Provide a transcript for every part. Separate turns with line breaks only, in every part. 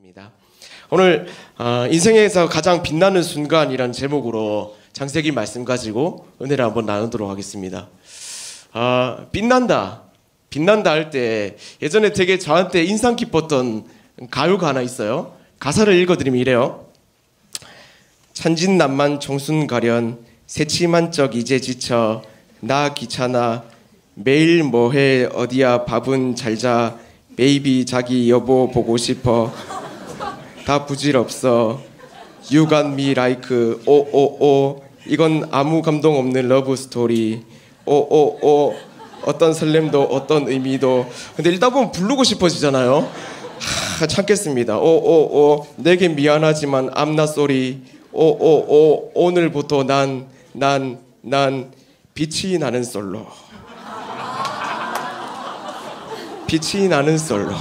있습니다. 오늘 인생에서 가장 빛나는 순간이라는 제목으로 창세기 말씀 가지고 은혜를 한번 나누도록 하겠습니다. 빛난다 할 때 예전에 되게 저한테 인상 깊었던 가요가 하나 있어요. 가사를 읽어드리면 이래요. 천진난만 청순가련 새침한 적 이제 지쳐 나 귀찮아 매일 뭐해 어디야 밥은 잘자 베이비 자기 여보 보고 싶어 다 부질없어 You got me like 오오오 이건 아무 감동 없는 러브 스토리 오오오 어떤 설렘도 어떤 의미도 근데 읽다 보면 부르고 싶어지잖아요. 참겠습니다. 오오오 내게 미안하지만 I'm not sorry 오오오 오늘부터 난 빛이 나는 솔로 빛이 나는 솔로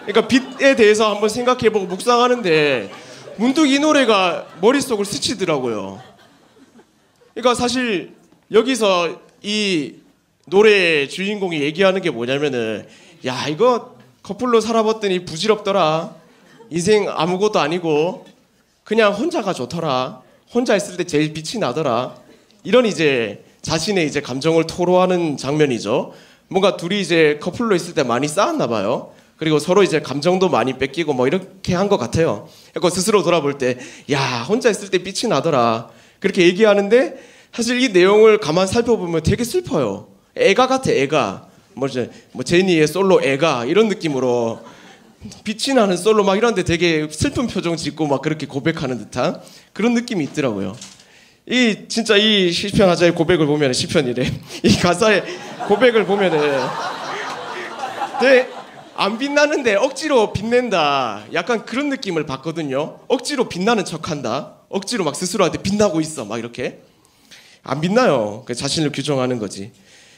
그러니까 빛에 대해서 한번 생각해보고 묵상하는데 문득 이 노래가 머릿속을 스치더라고요. 그러니까 사실 여기서 이 노래 주인공이 얘기하는 게 뭐냐면은 야 이거 커플로 살아봤더니 부질없더라 인생 아무것도 아니고 그냥 혼자가 좋더라 혼자 있을 때 제일 빛이 나더라 이런 이제 자신의 이제 감정을 토로하는 장면이죠. 뭔가 둘이 이제 커플로 있을 때 많이 싸웠나 봐요. 그리고 서로 이제 감정도 많이 뺏기고 뭐 이렇게 한 것 같아요. 그러니까 스스로 돌아볼 때 야 혼자 있을 때 빛이 나더라 그렇게 얘기하는데 사실 이 내용을 가만 살펴보면 되게 슬퍼요. 애가 같아 애가 뭐 제니의 솔로 애가 이런 느낌으로 빛이 나는 솔로 막 이런데 되게 슬픈 표정 짓고 막 그렇게 고백하는 듯한 그런 느낌이 있더라고요. 이 진짜 이 시편 하자의 고백을 보면 시편이래 이 가사의 고백을 보면은 되게 안 빛나는데 억지로 빛낸다 약간 그런 느낌을 받거든요. 억지로 빛나는 척한다 억지로 막 스스로한테 빛나고 있어 막 이렇게 안 빛나요. 자신을 규정하는 거지.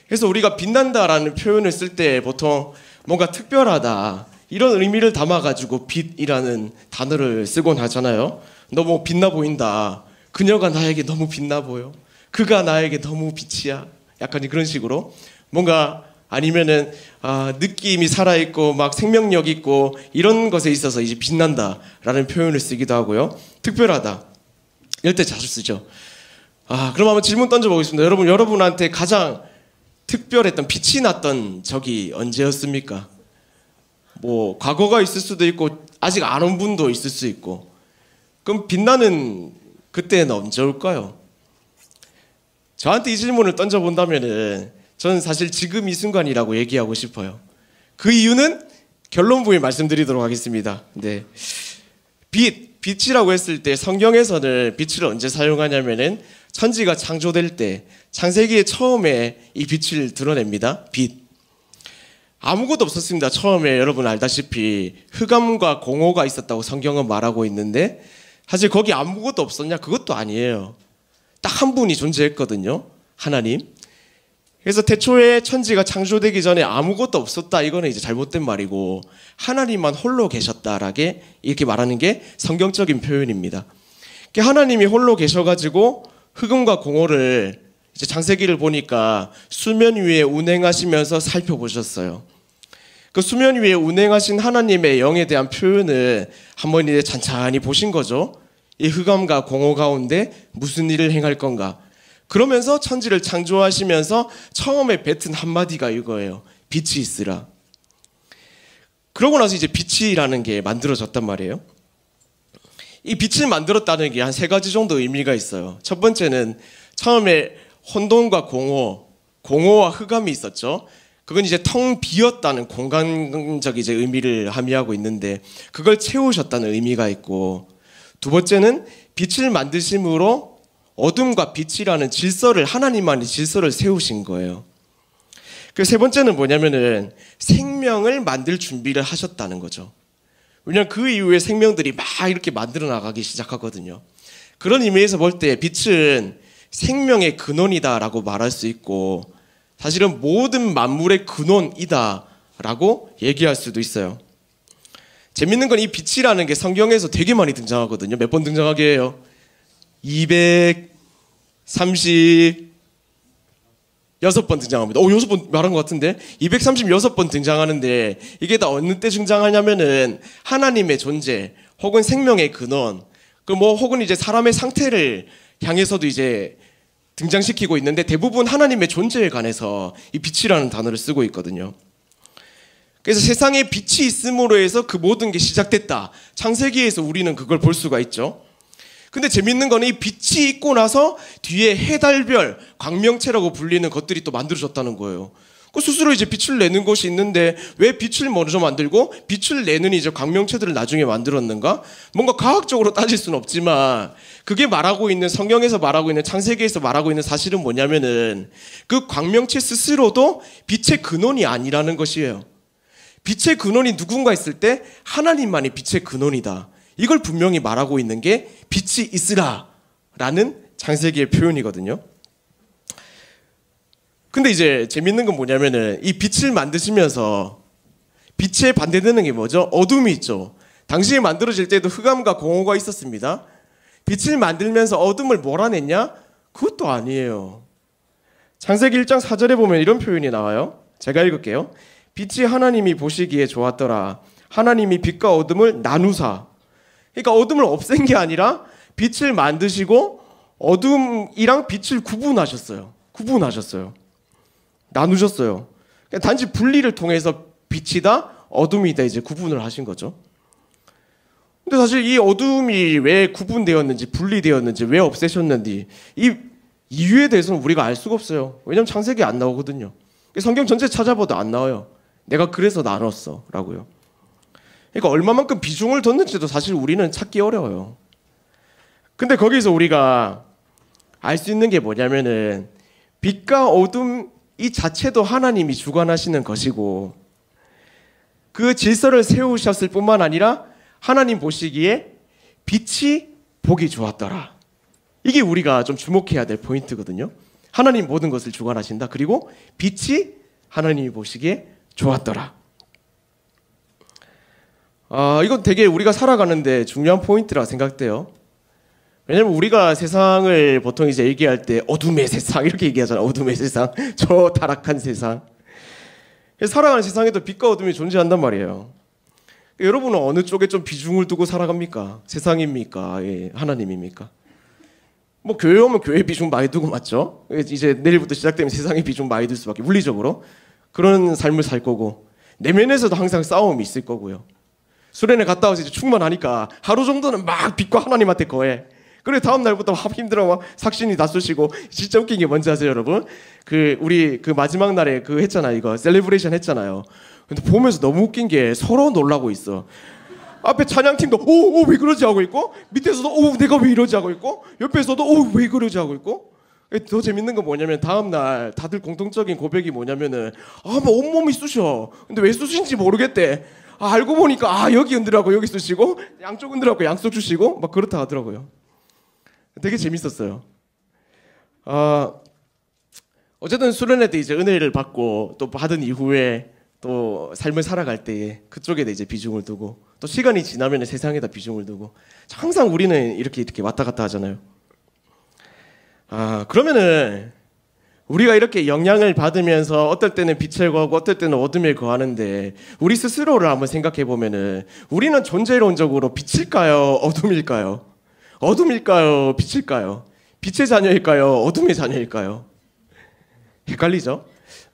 그래서 우리가 빛난다라는 표현을 쓸 때 보통 뭔가 특별하다 이런 의미를 담아가지고 빛이라는 단어를 쓰곤 하잖아요. 너무 빛나 보인다 그녀가 나에게 너무 빛나 보여 그가 나에게 너무 빛이야 약간 그런 식으로 뭔가 아니면은 느낌이 살아있고 막 생명력 있고 이런 것에 있어서 이제 빛난다라는 표현을 쓰기도 하고요. 특별하다 이럴 때 자주 쓰죠. 그럼 한번 질문 던져보겠습니다. 여러분한테 가장 특별했던 빛이 났던 적이 언제였습니까? 뭐 과거가 있을 수도 있고 아직 안 온 분도 있을 수 있고 그럼 빛나는 그때는 언제 올까요? 저한테 이 질문을 던져본다면은 저는 사실 지금 이 순간이라고 얘기하고 싶어요. 그 이유는 결론 부에 말씀드리도록 하겠습니다. 네. 빛이라고 했을 때 성경에서는 빛을 언제 사용하냐면은 천지가 창조될 때 창세기의 처음에 이 빛을 드러냅니다. 빛. 아무것도 없었습니다. 처음에 여러분 알다시피 흑암과 공허가 있었다고 성경은 말하고 있는데 사실 거기 아무것도 없었냐? 그것도 아니에요. 딱 한 분이 존재했거든요. 하나님. 그래서 태초에 천지가 창조되기 전에 아무것도 없었다 이거는 이제 잘못된 말이고 하나님만 홀로 계셨다라게 이렇게 말하는 게 성경적인 표현입니다. 하나님이 홀로 계셔가지고 흑암과 공허를 이제 창세기를 보니까 수면 위에 운행하시면서 살펴보셨어요. 그 수면 위에 운행하신 하나님의 영에 대한 표현을 한번 이제 찬찬히 보신 거죠. 이 흑암과 공허 가운데 무슨 일을 행할 건가. 그러면서 천지를 창조하시면서 처음에 뱉은 한마디가 이거예요. 빛이 있으라. 그러고 나서 이제 빛이라는 게 만들어졌단 말이에요. 이 빛을 만들었다는 게 한 세 가지 정도 의미가 있어요. 첫 번째는 처음에 혼돈과 공허와 흑암이 있었죠. 그건 이제 텅 비었다는 공간적 이제 의미를 함의하고 있는데 그걸 채우셨다는 의미가 있고 두 번째는 빛을 만드심으로 어둠과 빛이라는 질서를 하나님만의 질서를 세우신 거예요. 그 세 번째는 뭐냐면은 생명을 만들 준비를 하셨다는 거죠. 왜냐하면 그 이후에 생명들이 막 이렇게 만들어 나가기 시작하거든요. 그런 의미에서 볼 때 빛은 생명의 근원이다라고 말할 수 있고 사실은 모든 만물의 근원이다라고 얘기할 수도 있어요. 재밌는 건 이 빛이라는 게 성경에서 되게 많이 등장하거든요. 몇 번 등장하게 해요? 230 6번 등장합니다. 6번 말한 것 같은데 236번 등장하는데 이게 다 어느 때 등장하냐면은 하나님의 존재 혹은 생명의 근원 그 뭐 혹은 이제 사람의 상태를 향해서도 이제 등장시키고 있는데 대부분 하나님의 존재에 관해서 이 빛이라는 단어를 쓰고 있거든요. 그래서 세상에 빛이 있음으로 해서 그 모든 게 시작됐다. 창세기에서 우리는 그걸 볼 수가 있죠. 근데 재밌는 거는 이 빛이 있고 나서 뒤에 해달별, 광명체라고 불리는 것들이 또 만들어졌다는 거예요. 그 스스로 이제 빛을 내는 것이 있는데 왜 빛을 먼저 만들고 빛을 내는 이제 광명체들을 나중에 만들었는가? 뭔가 과학적으로 따질 수는 없지만 그게 말하고 있는 성경에서 말하고 있는 창세기에서 말하고 있는 사실은 뭐냐면은 그 광명체 스스로도 빛의 근원이 아니라는 것이에요. 빛의 근원이 누군가 있을 때 하나님만이 빛의 근원이다. 이걸 분명히 말하고 있는 게 빛이 있으라라는 창세기의 표현이거든요. 근데 이제 재밌는 건 뭐냐면은 이 빛을 만드시면서 빛에 반대되는 게 뭐죠? 어둠이 있죠. 당시에 만들어질 때도 흑암과 공허가 있었습니다. 빛을 만들면서 어둠을 몰아냈냐? 그것도 아니에요. 창세기 1장 4절에 보면 이런 표현이 나와요. 제가 읽을게요. 빛이 하나님이 보시기에 좋았더라. 하나님이 빛과 어둠을 나누사. 그러니까 어둠을 없앤 게 아니라 빛을 만드시고 어둠이랑 빛을 구분하셨어요. 나누셨어요. 단지 분리를 통해서 빛이다, 어둠이다 이제 구분을 하신 거죠. 근데 사실 이 어둠이 왜 구분되었는지, 분리되었는지, 왜 없애셨는지 이 이유에 대해서는 우리가 알 수가 없어요. 왜냐면 창세기에 안 나오거든요. 성경 전체 찾아봐도 안 나와요. 내가 그래서 나눴어 라고요. 그러니까 얼마만큼 비중을 뒀는지도 사실 우리는 찾기 어려워요. 근데 거기서 우리가 알 수 있는 게 뭐냐면은 빛과 어둠 이 자체도 하나님이 주관하시는 것이고 그 질서를 세우셨을 뿐만 아니라 하나님 보시기에 빛이 보기 좋았더라. 이게 우리가 좀 주목해야 될 포인트거든요. 하나님 모든 것을 주관하신다. 그리고 빛이 하나님이 보시기에 좋았더라. 이건 되게 우리가 살아가는데 중요한 포인트라 생각돼요. 왜냐면 우리가 세상을 보통 이제 얘기할 때 어둠의 세상 이렇게 얘기하잖아요. 어둠의 세상, 저 타락한 세상. 살아가는 세상에도 빛과 어둠이 존재한단 말이에요. 여러분은 어느 쪽에 좀 비중을 두고 살아갑니까? 세상입니까? 예, 하나님입니까? 뭐 교회 오면 교회 비중 많이 두고 맞죠? 이제 내일부터 시작되면 세상에 비중 많이 둘 수밖에 물리적으로 그런 삶을 살 거고 내면에서도 항상 싸움이 있을 거고요. 수련회 갔다 와서 이제 충만하니까 하루 정도는 막 빛과 하나님한테 거해. 그래 다음 날부터 막 힘들어 막 삭신이 다 쑤시고 진짜 웃긴 게 뭔지 아세요 여러분? 우리 마지막 날에 했잖아요. 이거 셀레브레이션 했잖아요. 근데 보면서 너무 웃긴 게 서로 놀라고 있어. 앞에 찬양팀도 오 왜 그러지 하고 있고 밑에서도 오 내가 왜 이러지 하고 있고 옆에서도 오 왜 그러지 하고 있고. 더 재밌는 건 뭐냐면 다음 날 다들 공통적인 고백이 뭐냐면은 뭐 온몸이 쑤셔. 근데 왜 쑤신지 모르겠대. 알고 보니까 여기 흔들하고 여기 쑤시고 양쪽 흔들하고 양쪽 쑤시고 막 그렇다 하더라고요. 되게 재밌었어요. 어쨌든 수련회 때 이제 은혜를 받고 또 받은 이후에 또 삶을 살아갈 때에 그쪽에다 이제 비중을 두고 또 시간이 지나면 세상에다 비중을 두고 항상 우리는 이렇게 왔다 갔다 하잖아요. 그러면은 우리가 이렇게 영향을 받으면서 어떨 때는 빛을 거하고 어떨 때는 어둠을 거하는데 우리 스스로를 한번 생각해 보면은 우리는 존재론적으로 빛일까요? 어둠일까요? 어둠일까요? 빛일까요? 빛의 자녀일까요? 어둠의 자녀일까요? 헷갈리죠?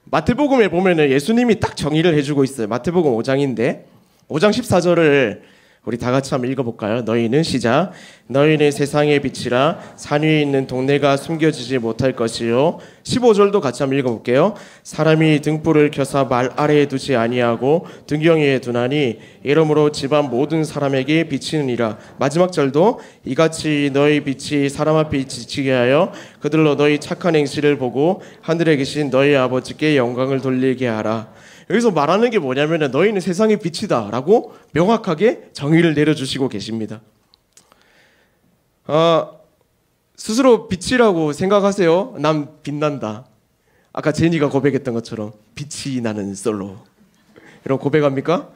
마태복음에 보면은 예수님이 딱 정의를 해주고 있어요. 마태복음 5장인데 5장 14절을 우리 다 같이 한번 읽어볼까요? 너희는 시작. 너희는 세상의 빛이라 산 위에 있는 동네가 숨겨지지 못할 것이요. 15절도 같이 한번 읽어볼게요. 사람이 등불을 켜서 말 아래에 두지 아니하고 등경위에 두나니 이러므로 집안 모든 사람에게 비치느니라. 마지막 절도 이같이 너희 빛이 사람 앞에 비치게 하여 그들로 너희 착한 행실을 보고 하늘에 계신 너희 아버지께 영광을 돌리게 하라. 여기서 말하는 게 뭐냐면 너희는 세상의 빛이다 라고 명확하게 정의를 내려주시고 계십니다. 스스로 빛이라고 생각하세요? 난 빛난다. 아까 제니가 고백했던 것처럼 빛이 나는 솔로 이런 고백합니까?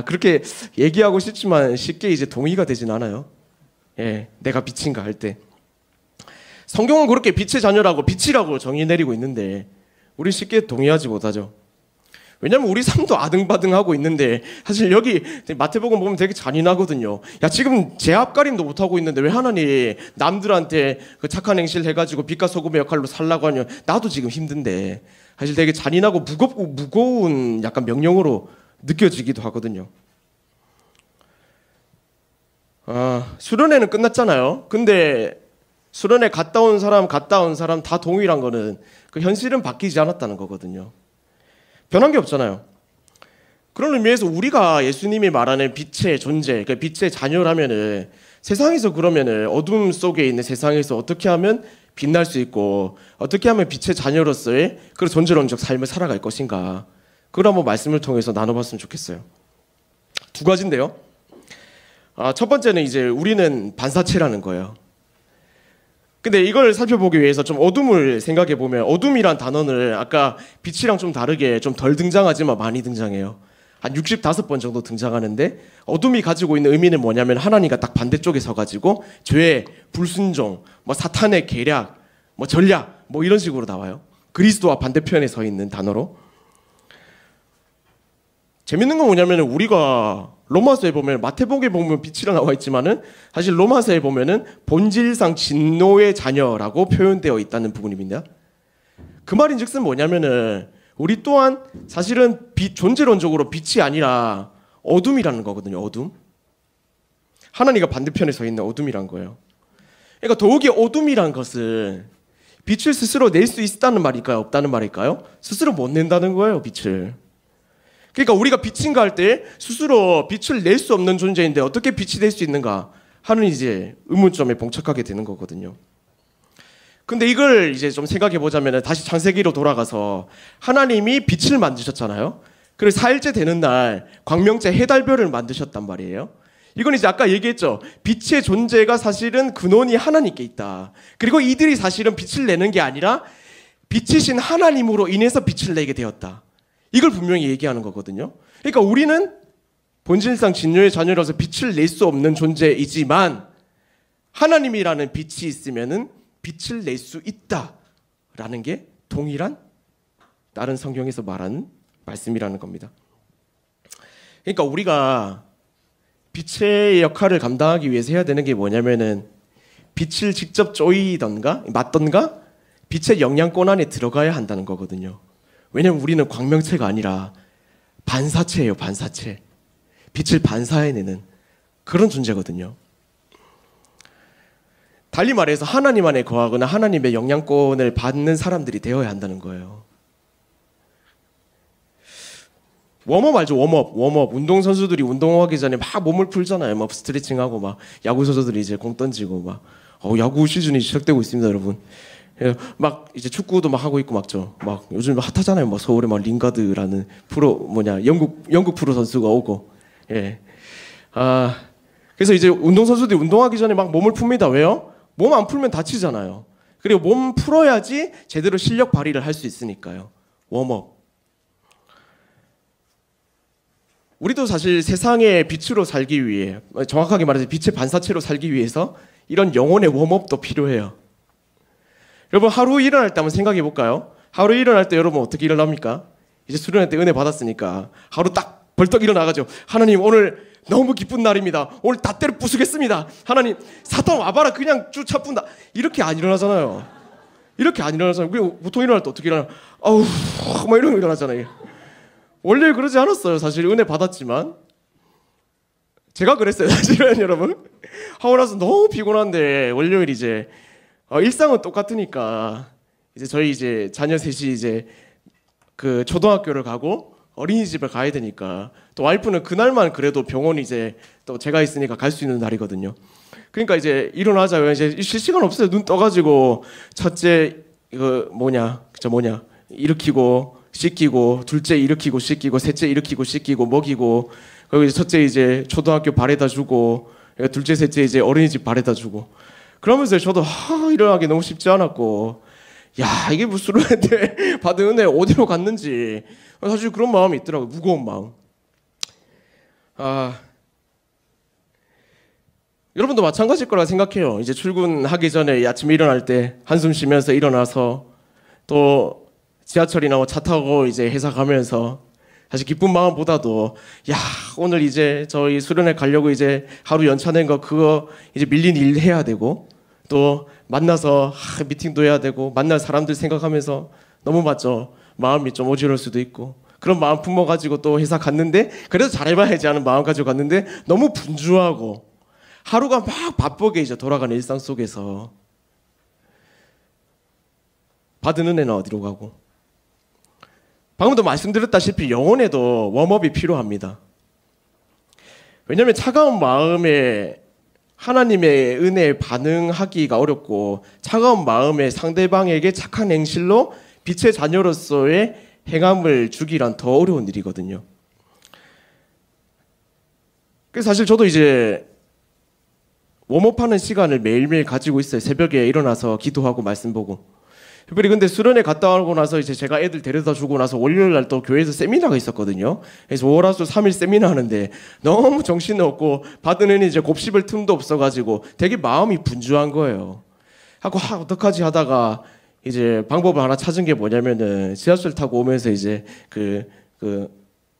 그렇게 얘기하고 싶지만 쉽게 이제 동의가 되진 않아요. 예, 내가 빛인가 할 때. 성경은 그렇게 빛의 자녀라고 빛이라고 정의 내리고 있는데 우리 쉽게 동의하지 못하죠. 왜냐면 우리 삶도 아등바등하고 있는데 사실 여기 마태복음 보면 되게 잔인하거든요. 야 지금 제 앞가림도 못하고 있는데 왜 하나님 남들한테 그 착한 행실 해가지고 빛과 소금의 역할로 살라고 하냐. 나도 지금 힘든데 사실 되게 잔인하고 무겁고 무거운 약간 명령으로 느껴지기도 하거든요. 수련회는 끝났잖아요. 근데 수련회 갔다 온 사람 다 동일한 거는 그 현실은 바뀌지 않았다는 거거든요. 변한 게 없잖아요. 그런 의미에서 우리가 예수님이 말하는 빛의 존재, 그러니까 빛의 자녀라면은 세상에서 그러면은 어둠 속에 있는 세상에서 어떻게 하면 빛날 수 있고 어떻게 하면 빛의 자녀로서의 그런 존재론적 삶을 살아갈 것인가. 그걸 한번 말씀을 통해서 나눠봤으면 좋겠어요. 두 가지인데요. 첫 번째는 이제 우리는 반사체라는 거예요. 근데 이걸 살펴보기 위해서 좀 어둠을 생각해 보면 어둠이란 단어는 아까 빛이랑 좀 다르게 좀 덜 등장하지만 많이 등장해요. 한 65번 정도 등장하는데 어둠이 가지고 있는 의미는 뭐냐면 하나님과 딱 반대쪽에 서가지고 죄, 불순종, 뭐 사탄의 계략, 뭐 전략 뭐 이런 식으로 나와요. 그리스도와 반대편에 서 있는 단어로. 재밌는 건 뭐냐면 우리가 로마서에 보면 마태복음에 보면 빛이라 나와 있지만은 사실 로마서에 보면은 본질상 진노의 자녀라고 표현되어 있다는 부분입니다. 그 말인즉슨 뭐냐면은 우리 또한 사실은 존재론적으로 빛이 아니라 어둠이라는 거거든요. 어둠. 하나님과 반대편에 서 있는 어둠이란 거예요. 그러니까 더욱이 어둠이란 것은 빛을 스스로 낼 수 있다는 말일까요? 없다는 말일까요? 스스로 못 낸다는 거예요. 빛을. 그러니까 우리가 빛인가 할 때 스스로 빛을 낼 수 없는 존재인데 어떻게 빛이 될 수 있는가 하는 이제 의문점에 봉착하게 되는 거거든요. 근데 이걸 이제 좀 생각해 보자면 다시 창세기로 돌아가서 하나님이 빛을 만드셨잖아요. 그래서 4일째 되는 날 광명째 해달별을 만드셨단 말이에요. 이건 이제 아까 얘기했죠. 빛의 존재가 사실은 근원이 하나님께 있다. 그리고 이들이 사실은 빛을 내는 게 아니라 빛이신 하나님으로 인해서 빛을 내게 되었다. 이걸 분명히 얘기하는 거거든요. 그러니까 우리는 본질상 진노의 자녀라서 빛을 낼 수 없는 존재이지만 하나님이라는 빛이 있으면은 빛을 낼 수 있다라는 게 동일한 다른 성경에서 말하는 말씀이라는 겁니다. 그러니까 우리가 빛의 역할을 감당하기 위해서 해야 되는 게 뭐냐면은 빛을 직접 쪼이던가 맞던가 빛의 영향권 안에 들어가야 한다는 거거든요. 왜냐면 우리는 광명체가 아니라 반사체예요. 반사체. 빛을 반사해내는 그런 존재거든요. 달리 말해서 하나님 안에 거하거나 하나님의 영향권을 받는 사람들이 되어야 한다는 거예요. 웜업 알죠? 웜업. 운동선수들이 운동하기 전에 막 몸을 풀잖아요. 막 스트레칭하고 막 야구 선수들이 이제 공 던지고 막 야구 시즌이 시작되고 있습니다, 여러분. 막 이제 축구도 막 하고 있고 막죠. 막 요즘 핫하잖아요. 막 서울에 막 링가드라는 영국 프로 선수가 오고. 예. 그래서 이제 운동 선수들이 운동하기 전에 막 몸을 풉니다. 왜요? 몸 안 풀면 다치잖아요. 그리고 몸 풀어야지 제대로 실력 발휘를 할 수 있으니까요. 웜업. 우리도 사실 세상의 빛으로 살기 위해, 정확하게 말해서 빛의 반사체로 살기 위해서 이런 영혼의 웜업도 필요해요. 여러분 하루 일어날 때 한번 생각해 볼까요? 하루 일어날 때 여러분 어떻게 일어납니까? 이제 수련회 때 은혜 받았으니까 하루 딱 벌떡 일어나가지고 하나님 오늘 너무 기쁜 날입니다. 오늘 다 때려 부수겠습니다. 하나님 사탄 와봐라 그냥 쭉 차푼다. 이렇게 안 일어나잖아요. 이렇게 안 일어나잖아요. 그리고 보통 일어날 때 어떻게 일어나? 아우 막 이러고 일어나잖아요. 원래 그러지 않았어요. 사실 은혜 받았지만 제가 그랬어요. 사실은 여러분 하고 나서 너무 피곤한데 월요일 이제 일상은 똑같으니까 이제 저희 이제 자녀 셋이 이제 그 초등학교를 가고 어린이집을 가야 되니까 또 와이프는 그날만 그래도 병원 이제 또 제가 있으니까 갈 수 있는 날이거든요. 그러니까 이제 일어나자요. 이제 실시간 없어요. 눈 떠가지고 첫째 일으키고 씻기고 둘째 일으키고 씻기고 셋째 일으키고 씻기고 먹이고 그리고 이제 첫째 이제 초등학교 발에다 주고 둘째 셋째 이제 어린이집 발에다 주고 그러면서 저도 일어나기 너무 쉽지 않았고 야 이게 무슨 은혜 받은 은혜 어디로 갔는지 사실 그런 마음이 있더라고요. 무거운 마음. 여러분도 마찬가지일 거라 생각해요. 이제 출근하기 전에 아침에 일어날 때 한숨 쉬면서 일어나서 또 지하철이나 뭐 차 타고 이제 회사 가면서 사실 기쁜 마음보다도 야 오늘 이제 저희 수련회 가려고 이제 하루 연차 낸 거 그거 이제 밀린 일 해야 되고 또 만나서 미팅도 해야 되고 만날 사람들 생각하면서 너무 맞죠. 마음이 좀 어지러울 수도 있고 그런 마음 품어가지고 또 회사 갔는데 그래도 잘해봐야지 하는 마음 가지고 갔는데 너무 분주하고 하루가 막 바쁘게 이제 돌아가는 일상 속에서 받은 은혜는 어디로 가고 방금도 말씀드렸다시피 영혼에도 웜업이 필요합니다. 왜냐하면 차가운 마음에 하나님의 은혜에 반응하기가 어렵고 차가운 마음에 상대방에게 착한 행실로 빛의 자녀로서의 행함을 주기란 더 어려운 일이거든요. 그래서 사실 저도 이제 웜업하는 시간을 매일매일 가지고 있어요. 새벽에 일어나서 기도하고 말씀 보고. 특별히 근데 수련회 갔다 오고 나서 이제 제가 애들 데려다 주고 나서 월요일 날 또 교회에서 세미나가 있었거든요. 그래서 월화수 3일 세미나 하는데 너무 정신없고 받은 은혜 이제 곱씹을 틈도 없어가지고 되게 마음이 분주한 거예요. 하고 어떡하지 하다가 이제 방법을 하나 찾은 게 뭐냐면은 지하철 타고 오면서 이제 그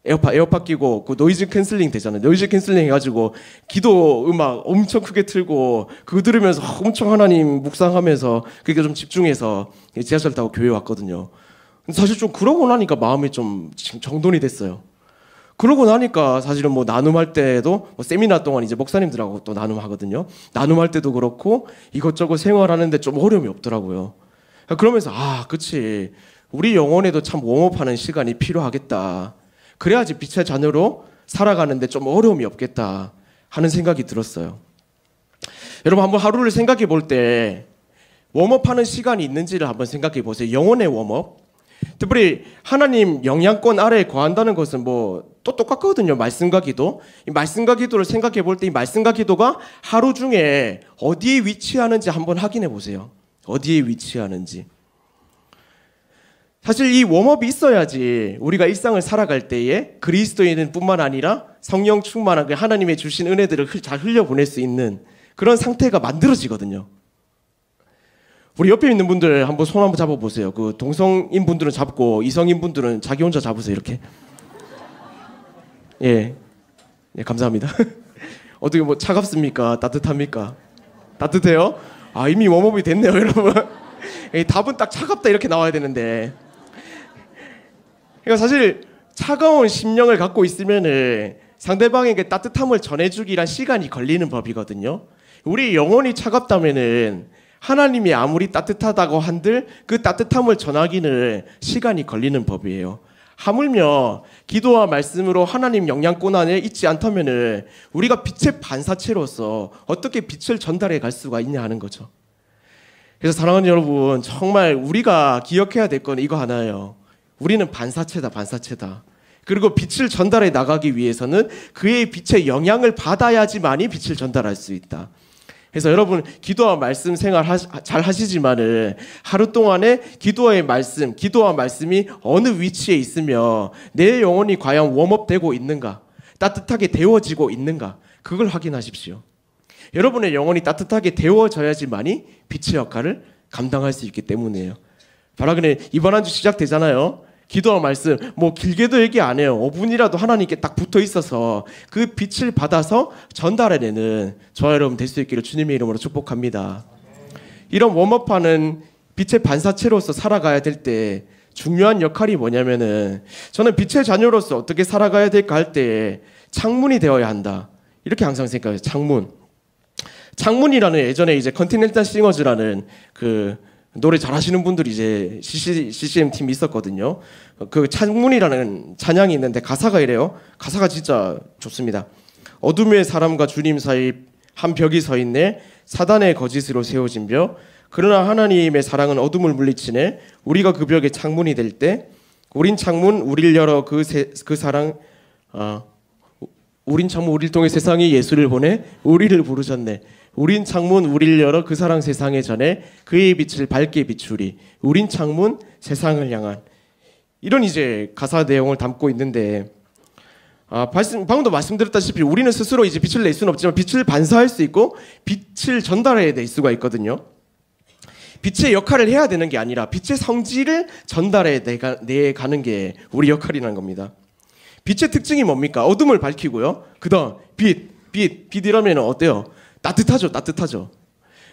에어팟 끼고 그 노이즈 캔슬링 되잖아요. 노이즈 캔슬링 해가지고 기도 음악 엄청 크게 틀고 그거 들으면서 엄청 하나님 묵상하면서 그게 좀 집중해서 지하철 타고 교회 왔거든요. 사실 좀 그러고 나니까 마음이 좀 정돈이 됐어요. 그러고 나니까 사실은 뭐 나눔할 때도 뭐 세미나 동안 이제 목사님들하고 또 나눔하거든요. 나눔할 때도 그렇고 이것저것 생활하는데 좀 어려움이 없더라고요. 그러면서 그치 우리 영혼에도 참 웜업하는 시간이 필요하겠다. 그래야지 빛의 자녀로 살아가는데 좀 어려움이 없겠다 하는 생각이 들었어요. 여러분 한번 하루를 생각해 볼 때 웜업하는 시간이 있는지를 한번 생각해 보세요. 영혼의 웜업. 특별히 하나님 영향권 아래에 거한다는 것은 뭐 또 똑같거든요. 말씀과 기도. 이 말씀과 기도를 생각해 볼 때 이 말씀과 기도가 하루 중에 어디에 위치하는지 한번 확인해 보세요. 어디에 위치하는지. 사실 이 웜업이 있어야지 우리가 일상을 살아갈 때에 그리스도인은 뿐만 아니라 성령 충만한 그 하나님의 주신 은혜들을 잘 흘려보낼 수 있는 그런 상태가 만들어지거든요. 우리 옆에 있는 분들 한번 손 한번 잡아보세요. 그 동성인 분들은 잡고 이성인 분들은 자기 혼자 잡으세요. 이렇게. 예, 감사합니다. 어떻게 뭐 차갑습니까? 따뜻합니까? 따뜻해요? 이미 웜업이 됐네요, 여러분. 답은 딱 차갑다 이렇게 나와야 되는데. 그러니까 사실 차가운 심령을 갖고 있으면은 상대방에게 따뜻함을 전해주기란 시간이 걸리는 법이거든요. 우리 영혼이 차갑다면은 하나님이 아무리 따뜻하다고 한들 그 따뜻함을 전하기는 시간이 걸리는 법이에요. 하물며 기도와 말씀으로 하나님 영향권 안에 있지 않다면은 우리가 빛의 반사체로서 어떻게 빛을 전달해 갈 수가 있냐 하는 거죠. 그래서 사랑하는 여러분, 정말 우리가 기억해야 될 건 이거 하나예요. 우리는 반사체다, 반사체다. 그리고 빛을 전달해 나가기 위해서는 그의 빛의 영향을 받아야지만이 빛을 전달할 수 있다. 그래서 여러분 기도와 말씀 생활 잘 하시지만은 하루 동안에 기도의 말씀, 기도와 말씀이 어느 위치에 있으며 내 영혼이 과연 웜업되고 있는가, 따뜻하게 데워지고 있는가, 그걸 확인하십시오. 여러분의 영혼이 따뜻하게 데워져야지만이 빛의 역할을 감당할 수 있기 때문이에요. 바로 그냥 이번 한 주 시작되잖아요. 기도와 말씀 뭐 길게도 얘기 안 해요. 5분이라도 하나님께 딱 붙어 있어서 그 빛을 받아서 전달해내는 저와 여러분 될 수 있기를 주님의 이름으로 축복합니다. 이런 웜업하는 빛의 반사체로서 살아가야 될 때 중요한 역할이 뭐냐면은 저는 빛의 자녀로서 어떻게 살아가야 될까 할 때 창문이 되어야 한다. 이렇게 항상 생각해요. 창문이라는 예전에 이제 컨티넨탈 싱어즈라는 그 노래 잘하시는 분들이 이제 CCM 팀이 있었거든요. 그 창문이라는 찬양이 있는데 가사가 이래요. 가사가 진짜 좋습니다. 어둠의 사람과 주님 사이 한 벽이 서 있네. 사단의 거짓으로 세워진 벽. 그러나 하나님의 사랑은 어둠을 물리치네. 우리가 그 벽에 창문이 될 때 우린 창문 우리를 열어 우린 창문 우리를 통해 세상에 예수를 보내 우리를 부르셨네. 우린 창문 우리를 열어 그 사랑 세상에 전해 그의 빛을 밝게 비추리. 우린 창문 세상을 향한, 이런 이제 가사 내용을 담고 있는데 방금도 말씀드렸다시피 우리는 스스로 이제 빛을 낼 수는 없지만 빛을 반사할 수 있고 빛을 전달해 낼 수가 있거든요. 빛의 역할을 해야 되는 게 아니라 빛의 성질을 전달해 내가는 게 우리 역할이라는 겁니다. 빛의 특징이 뭡니까? 어둠을 밝히고요. 그다음 빛이라면 어때요? 따뜻하죠.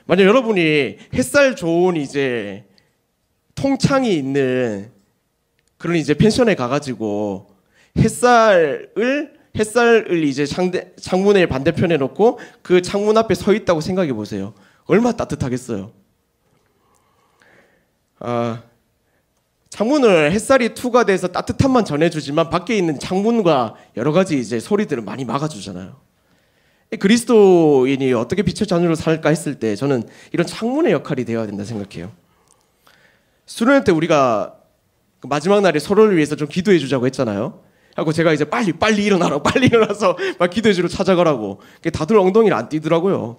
만약 여러분이 햇살 좋은 이제 통창이 있는 그런 이제 펜션에 가가지고 햇살을 이제 창문의 반대편에 놓고 그 창문 앞에 서 있다고 생각해 보세요. 얼마나 따뜻하겠어요. 창문을 햇살이 투과돼서 따뜻함만 전해주지만 밖에 있는 창문과 여러 가지 이제 소리들을 많이 막아주잖아요. 그리스도인이 어떻게 빛의 자녀로 살까 했을 때 저는 이런 창문의 역할이 되어야 된다 생각해요. 수련회 때 우리가 마지막 날에 서로를 위해서 좀 기도해 주자고 했잖아요. 하고 제가 이제 빨리 일어나서 막 기도해 주러 찾아가라고. 다들 엉덩이를 안 뛰더라고요.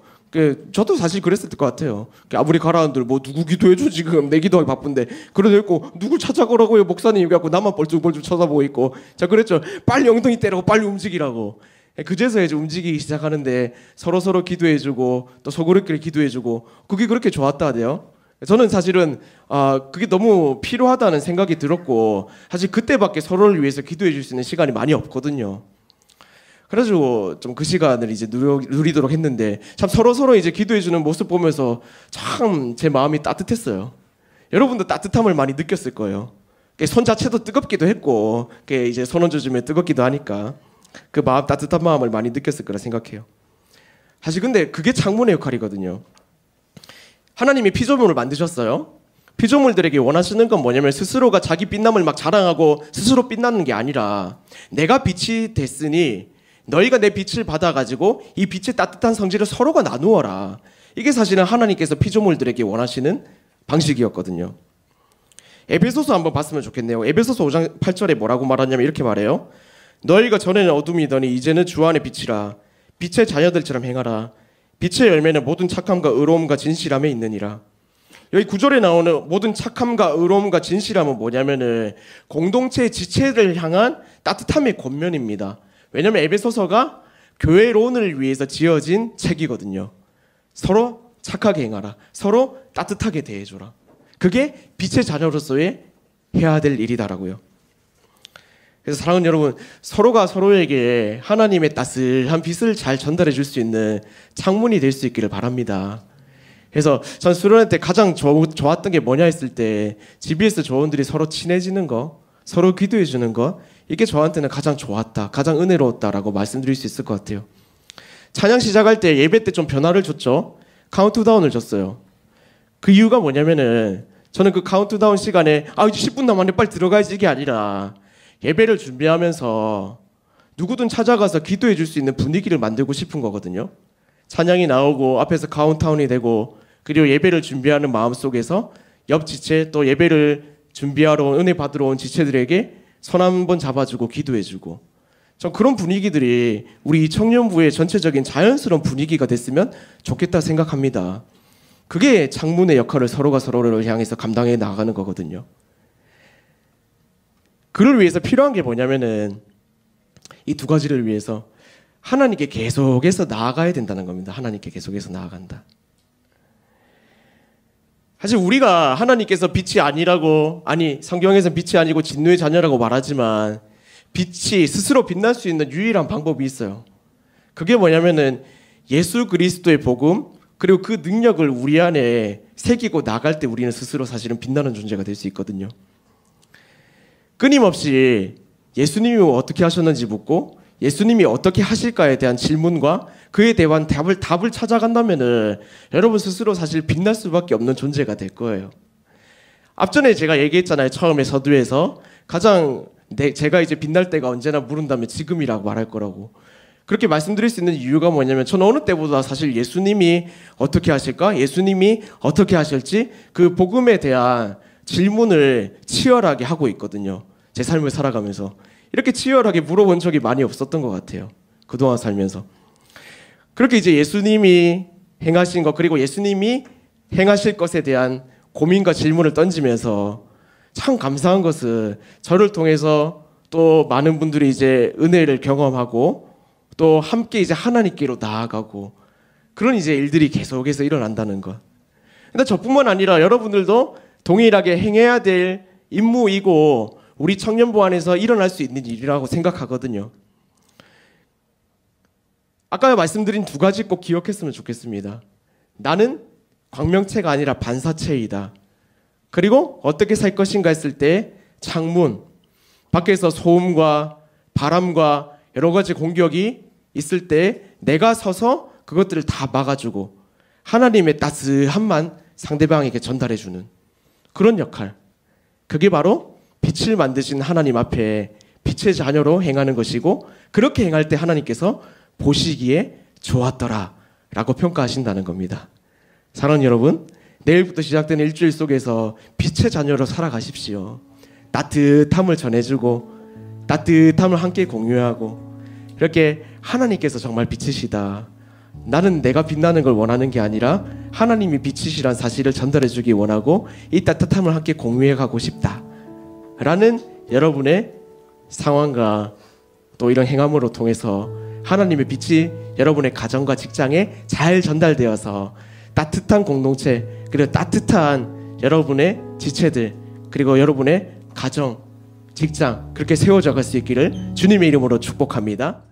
저도 사실 그랬을 것 같아요. 아무리 가라앉들 뭐 누구 기도해줘 지금 내 기도하기 바쁜데 그래도 있고 누굴 찾아가라고요 목사님 여기 나만 벌쭉벌쭉 쳐다보고 있고 자 그랬죠. 빨리 엉덩이 때리고 빨리 움직이라고. 그제서야 이제 움직이기 시작하는데 서로 기도해주고 또 서로끼리 기도해주고 그게 그렇게 좋았다 하대요. 저는 사실은 그게 너무 필요하다는 생각이 들었고 사실 그때밖에 서로를 위해서 기도해줄 수 있는 시간이 많이 없거든요. 그래가지고 좀 그 시간을 이제 누리도록 했는데 참 서로 이제 기도해주는 모습 보면서 참 제 마음이 따뜻했어요. 여러분도 따뜻함을 많이 느꼈을 거예요. 손 자체도 뜨겁기도 했고 이제 손 얹어주면 뜨겁기도 하니까 그 따뜻한 마음을 많이 느꼈을 거라 생각해요. 사실 근데 그게 창문의 역할이거든요. 하나님이 피조물을 만드셨어요. 피조물들에게 원하시는 건 뭐냐면 스스로가 자기 빛남을 막 자랑하고 스스로 빛나는 게 아니라 내가 빛이 됐으니 너희가 내 빛을 받아가지고 이 빛의 따뜻한 성질을 서로가 나누어라. 이게 사실은 하나님께서 피조물들에게 원하시는 방식이었거든요. 에베소서 한번 봤으면 좋겠네요. 에베소서 5장 8절에 뭐라고 말하냐면 이렇게 말해요. 너희가 전에는 어둠이더니 이제는 주 안의 빛이라. 빛의 자녀들처럼 행하라. 빛의 열매는 모든 착함과 의로움과 진실함에 있느니라. 여기 9절에 나오는 모든 착함과 의로움과 진실함은 뭐냐면은 공동체의 지체를 향한 따뜻함의 권면입니다. 왜냐하면 에베소서가 교회론을 위해서 지어진 책이거든요. 서로 착하게 행하라. 서로 따뜻하게 대해줘라. 그게 빛의 자녀로서의 해야 될 일이다라고요. 그래서 사랑하는 여러분, 서로가 서로에게 하나님의 따스한 빛을 잘 전달해 줄 수 있는 창문이 될 수 있기를 바랍니다. 그래서 전 수련회 때 가장 좋았던 게 뭐냐 했을 때 GBS 조원들이 서로 친해지는 거, 서로 기도해 주는 거, 이게 저한테는 가장 좋았다, 가장 은혜로웠다라고 말씀드릴 수 있을 것 같아요. 찬양 시작할 때 예배 때 좀 변화를 줬죠. 카운트다운을 줬어요. 그 이유가 뭐냐면은 저는 그 카운트다운 시간에 이제 10분 남았네 빨리 들어가야지 이게 아니라 예배를 준비하면서 누구든 찾아가서 기도해 줄 수 있는 분위기를 만들고 싶은 거거든요. 찬양이 나오고 앞에서 카운트다운이 되고 그리고 예배를 준비하는 마음속에서 옆 지체 또 예배를 준비하러 온 은혜 받으러 온 지체들에게 손 한번 잡아주고 기도해주고 전 그런 분위기들이 우리 이 청년부의 전체적인 자연스러운 분위기가 됐으면 좋겠다 생각합니다. 그게 창문의 역할을 서로가 서로를 향해서 감당해 나가는 거거든요. 그를 위해서 필요한 게 뭐냐면은 이 두 가지를 위해서 하나님께 계속해서 나아가야 된다는 겁니다. 하나님께 계속해서 나아간다. 사실 우리가 하나님께서 빛이 아니라고 성경에서 빛이 아니고 진노의 자녀라고 말하지만 빛이 스스로 빛날 수 있는 유일한 방법이 있어요. 그게 뭐냐면은 예수 그리스도의 복음 그리고 그 능력을 우리 안에 새기고 나갈 때 우리는 스스로 사실은 빛나는 존재가 될 수 있거든요. 끊임없이 예수님이 어떻게 하셨는지 묻고 예수님이 어떻게 하실까에 대한 질문과 그에 대한 답을 찾아간다면은 여러분 스스로 사실 빛날 수밖에 없는 존재가 될 거예요. 앞전에 제가 얘기했잖아요. 처음에 서두에서 가장 제가 이제 빛날 때가 언제나 물은다면 지금이라고 말할 거라고. 그렇게 말씀드릴 수 있는 이유가 뭐냐면 저는 어느 때보다 사실 예수님이 어떻게 하실까? 예수님이 어떻게 하실지 그 복음에 대한 질문을 치열하게 하고 있거든요. 제 삶을 살아가면서. 이렇게 치열하게 물어본 적이 많이 없었던 것 같아요. 그동안 살면서. 그렇게 이제 예수님이 행하신 것 그리고 예수님이 행하실 것에 대한 고민과 질문을 던지면서 참 감사한 것은 저를 통해서 또 많은 분들이 이제 은혜를 경험하고 또 함께 이제 하나님께로 나아가고 그런 이제 일들이 계속해서 일어난다는 것. 근데 저뿐만 아니라 여러분들도 동일하게 행해야 될 임무이고 우리 청년부 안에서 일어날 수 있는 일이라고 생각하거든요. 아까 말씀드린 두 가지 꼭 기억했으면 좋겠습니다. 나는 광명체가 아니라 반사체이다. 그리고 어떻게 살 것인가 했을 때 창문, 밖에서 소음과 바람과 여러 가지 공격이 있을 때 내가 서서 그것들을 다 막아주고 하나님의 따스함만 상대방에게 전달해주는 그런 역할. 그게 바로 빛을 만드신 하나님 앞에 빛의 자녀로 행하는 것이고 그렇게 행할 때 하나님께서 보시기에 좋았더라 라고 평가하신다는 겁니다. 사랑하는 여러분, 내일부터 시작되는 일주일 속에서 빛의 자녀로 살아가십시오. 따뜻함을 전해주고 따뜻함을 함께 공유하고 이렇게 하나님께서 정말 빛이시다. 나는 내가 빛나는 걸 원하는 게 아니라 하나님이 빛이시란 사실을 전달해주기 원하고 이 따뜻함을 함께 공유해가고 싶다 라는 여러분의 상황과 또 이런 행함으로 통해서 하나님의 빛이 여러분의 가정과 직장에 잘 전달되어서 따뜻한 공동체 그리고 따뜻한 여러분의 지체들 그리고 여러분의 가정, 직장 그렇게 세워져 갈 수 있기를 주님의 이름으로 축복합니다.